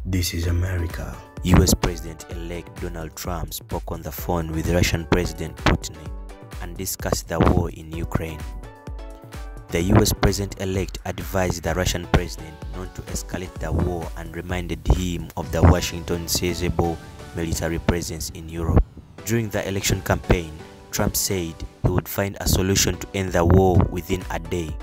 This is America. US President-elect Donald Trump spoke on the phone with Russian President Putin and discussed the war in Ukraine. The US President-elect advised the Russian president not to escalate the war and reminded him of the Washington's sizable military presence in Europe. During the election campaign, Trump said he would find a solution to end the war within a day,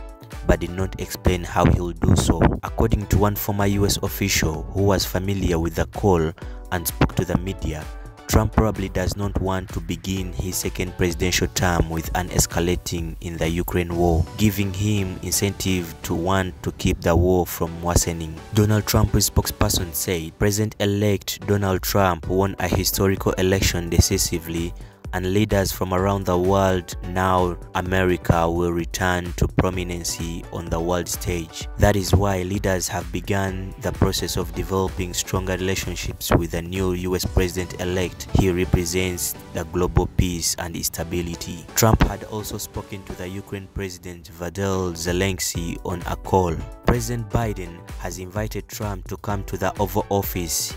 but did not explain how he will do so. According to one former US official who was familiar with the call and spoke to the media, Trump probably does not want to begin his second presidential term with an escalating in the Ukraine war, giving him incentive to want to keep the war from worsening. Donald Trump's spokesperson said President-elect Donald Trump won a historical election decisively, and leaders from around the world, now America, will return to prominence on the world stage. That is why leaders have begun the process of developing stronger relationships with the new US president-elect. He represents the global peace and stability. Trump had also spoken to the Ukraine President Volodymyr Zelensky on a call. President Biden has invited Trump to come to the Oval Office.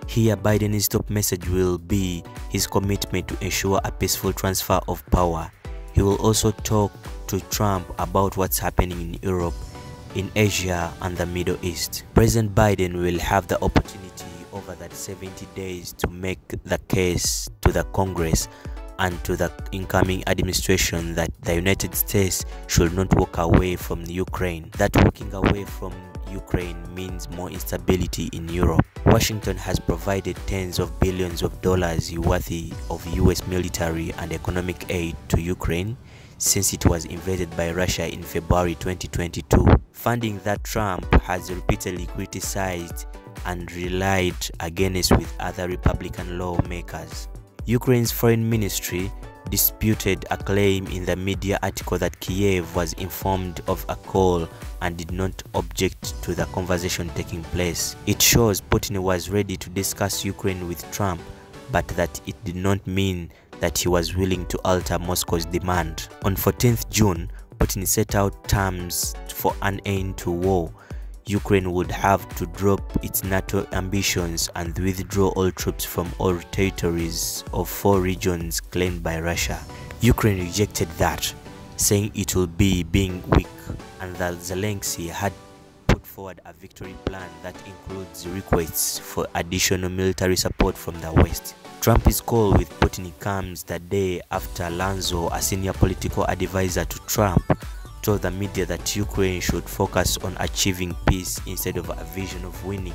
Here, Biden's top message will be his commitment to ensure a peaceful transfer of power. He will also talk to Trump about what's happening in Europe, in Asia, and the Middle East. President Biden will have the opportunity over that 70 days to make the case to the Congress and to the incoming administration that the United States should not walk away from Ukraine. That walking away from Ukraine means more instability in Europe. Washington has provided tens of billions of dollars worth of US military and economic aid to Ukraine since it was invaded by Russia in February 2022, funding that Trump has repeatedly criticized and relied against with other Republican lawmakers. Ukraine's foreign ministry disputed a claim in the media article that Kiev was informed of a call and did not object to the conversation taking place. It shows Putin was ready to discuss Ukraine with Trump, but that it did not mean that he was willing to alter Moscow's demand. On 14th June, Putin set out terms for an end to war. Ukraine would have to drop its NATO ambitions and withdraw all troops from all territories of 4 regions claimed by Russia. Ukraine rejected that, saying it will be being weak, and that Zelensky had put forward a victory plan that includes requests for additional military support from the West. Trump's call with Putin comes the day after Lanzo, a senior political advisor to Trump, told the media that Ukraine should focus on achieving peace instead of a vision of winning.